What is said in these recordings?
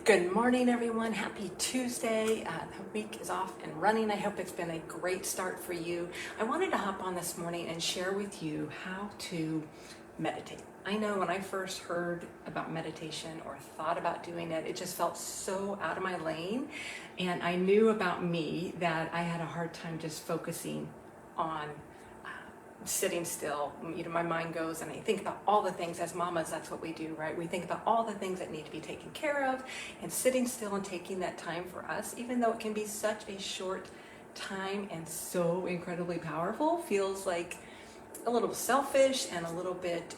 Good morning, everyone. Happy Tuesday. The week is off and running. I hope it's been a great start for you. I wanted to hop on this morning and share with you how to meditate. I know when I first heard about meditation or thought about doing it, it just felt so out of my lane. And I knew about me that I had a hard time just focusing on sitting still. My mind goes and I think about all the things. As mamas, that's what we do, right? We think about all the things that need to be taken care of, and sitting still and taking that time for us, even though it can be such a short time and so incredibly powerful, feels like a little selfish and a little bit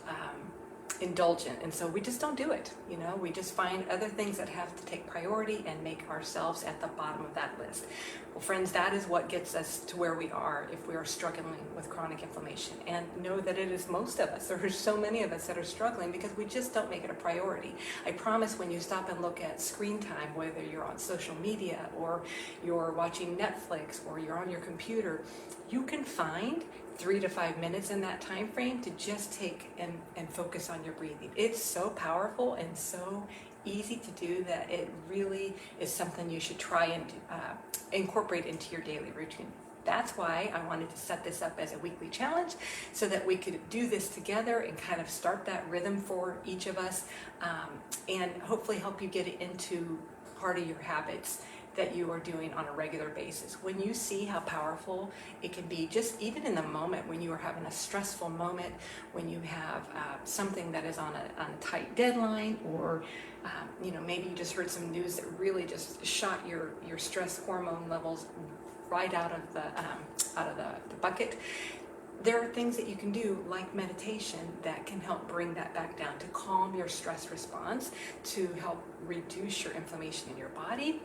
indulgent. And so we just don't do it. We just find other things that have to take priority and make ourselves at the bottom of that list. Well, friends, that is what gets us to where we are if we are struggling with chronic inflammation. And know that it is most of us. There are so many of us that are struggling because we just don't make it a priority. I promise when you stop and look at screen time, whether you're on social media or you're watching Netflix or you're on your computer, you can find 3 to 5 minutes in that time frame to just take and focus on your breathing. It's so powerful and so easy to do that it really is something you should try and incorporate into your daily routine. That's why I wanted to set this up as a weekly challenge so that we could do this together and kind of start that rhythm for each of us, and hopefully help you get it into part of your habits that you are doing on a regular basis. When you see how powerful it can be, just even in the moment when you are having a stressful moment, when you have something that is on a tight deadline, or maybe you just heard some news that really just shot your stress hormone levels right out of the bucket. There are things that you can do, like meditation, that can help bring that back down, to calm your stress response, to help reduce your inflammation in your body,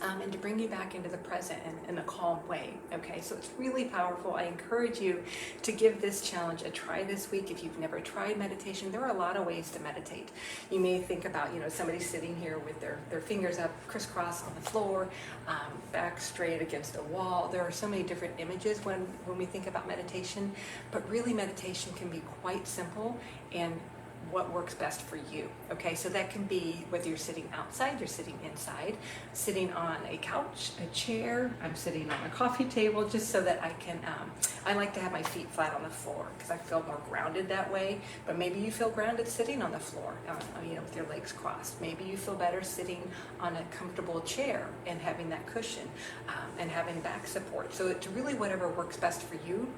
and to bring you back into the present in a calm way. Okay, so it's really powerful. I encourage you to give this challenge a try this week. If you've never tried meditation, there are a lot of ways to meditate. You may think about, somebody sitting here with their fingers up, crisscross on the floor, back straight against a wall. There are so many different images when we think about meditation, but really meditation can be quite simple and what works best for you. Okay, so that can be whether you're sitting outside, you're sitting inside, sitting on a couch, a chair. I'm sitting on a coffee table just so that I can, I like to have my feet flat on the floor because I feel more grounded that way. But maybe you feel grounded sitting on the floor, with your legs crossed. Maybe you feel better sitting on a comfortable chair and having that cushion, and having back support. So it's really whatever works best for you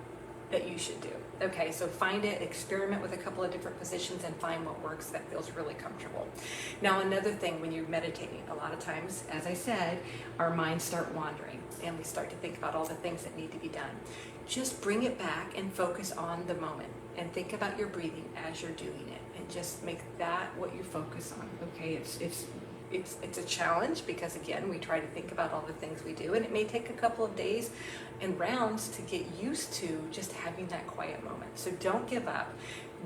that you should do. Okay, so find it, experiment with a couple of different positions, and find what works that feels really comfortable. Now, another thing when you're meditating, a lot of times, as I said, our minds start wandering and we start to think about all the things that need to be done. Just bring it back and focus on the moment and think about your breathing as you're doing it, and just make that what you focus on. Okay, it's a challenge because, again, we try to think about all the things we do, and it may take a couple of days and rounds to get used to just having that quiet moment. So don't give up.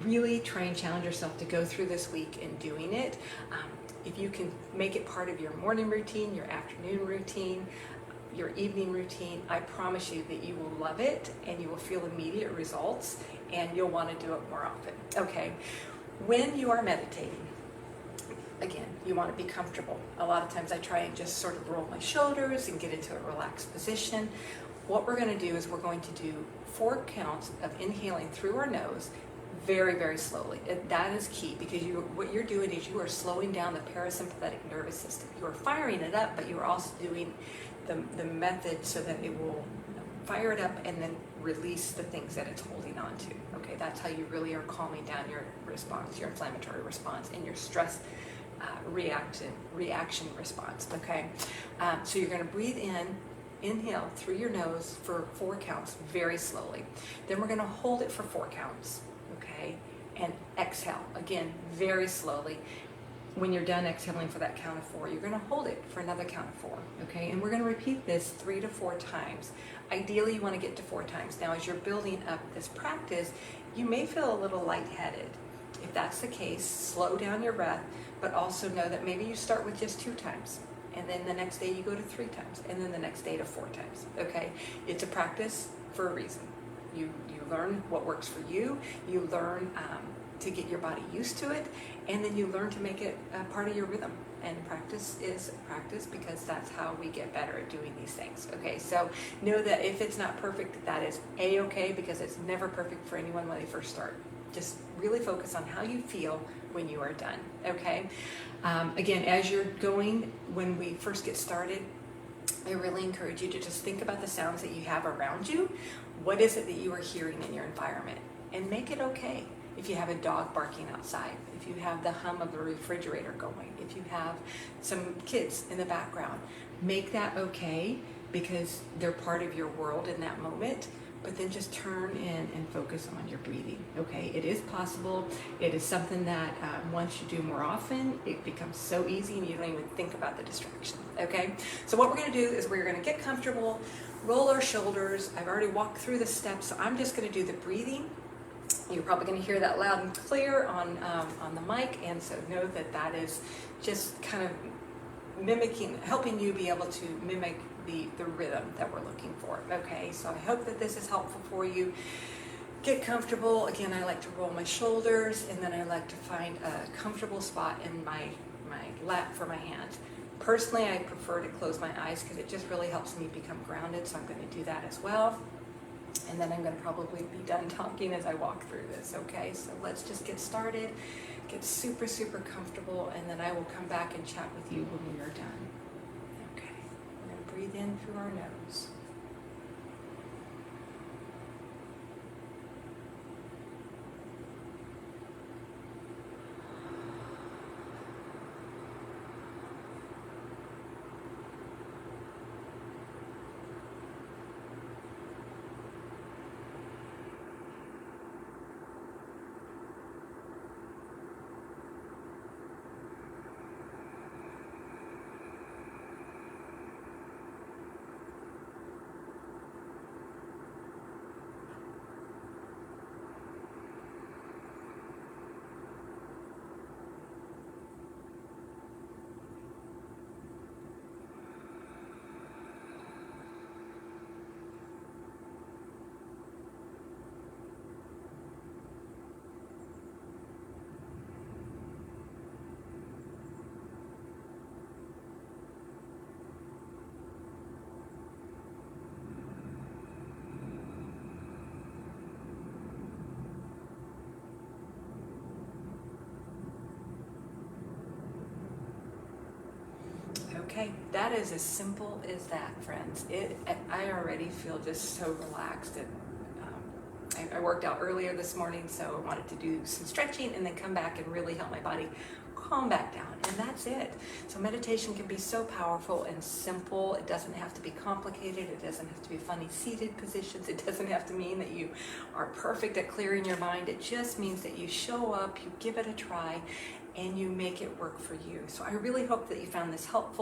Really try and challenge yourself to go through this week and doing it. If you can make it part of your morning routine, your afternoon routine, your evening routine, I promise you that you will love it and you will feel immediate results, and you'll want to do it more often. Okay, when you are meditating, again, you want to be comfortable. A lot of times I try and just sort of roll my shoulders and get into a relaxed position. What we're going to do is we're going to do 4 counts of inhaling through our nose very, very slowly. That is key, because what you're doing is you are slowing down the parasympathetic nervous system. You are firing it up, but you're also doing the method so that it will fire it up and then release the things that it's holding on to. Okay, that's how you really are calming down your response, your inflammatory response, and your stress reaction response. Okay, so you're going to breathe in, inhale through your nose for 4 counts very slowly. Then we're going to hold it for 4 counts. Okay, and exhale again very slowly. When you're done exhaling for that count of 4, you're going to hold it for another count of 4. Okay, and we're going to repeat this 3 to 4 times. Ideally, you want to get to 4 times. Now, as you're building up this practice, you may feel a little lightheaded. If that's the case, slow down your breath, but also know that maybe you start with just 2 times, and then the next day you go to 3 times, and then the next day to 4 times. Okay, it's a practice for a reason. You learn what works for you. You learn to get your body used to it, and then you learn to make it a part of your rhythm. And practice is practice, because that's how we get better at doing these things. Okay, so know that if it's not perfect, that is a-okay, because it's never perfect for anyone when they first start. Just really focus on how you feel when you are done. Okay, again, as you're going, when we first get started, I really encourage you to just think about the sounds that you have around you. What is it that you are hearing in your environment? And make it okay. If you have a dog barking outside, if you have the hum of the refrigerator going, if you have some kids in the background, make that okay, because they're part of your world in that moment. But then just turn in and focus on your breathing. Okay, it is possible. It is something that once you do more often, it becomes so easy and you don't even think about the distraction. Okay, so what we're going to do is we're going to get comfortable, roll our shoulders. I've already walked through the steps, so I'm just going to do the breathing. You're probably going to hear that loud and clear on the mic, and so know that that is just kind of mimicking, helping you be able to mimic the rhythm that we're looking for. Okay, so I hope that this is helpful for you. Get comfortable. Again, I like to roll my shoulders, and then I like to find a comfortable spot in my lap for my hands. Personally, I prefer to close my eyes because it just really helps me become grounded, so I'm going to do that as well. And then I'm going to probably be done talking as I walk through this. Okay, so let's just get started, get super, super comfortable, and then I will come back and chat with you when we are done. Okay, we're going to breathe in through our nose. Okay, that is as simple as that, friends. I already feel just so relaxed. I worked out earlier this morning, so I wanted to do some stretching and then come back and really help my body calm back down, and that's it. So meditation can be so powerful and simple. It doesn't have to be complicated. It doesn't have to be funny seated positions. It doesn't have to mean that you are perfect at clearing your mind. It just means that you show up, you give it a try, and you make it work for you. So I really hope that you found this helpful.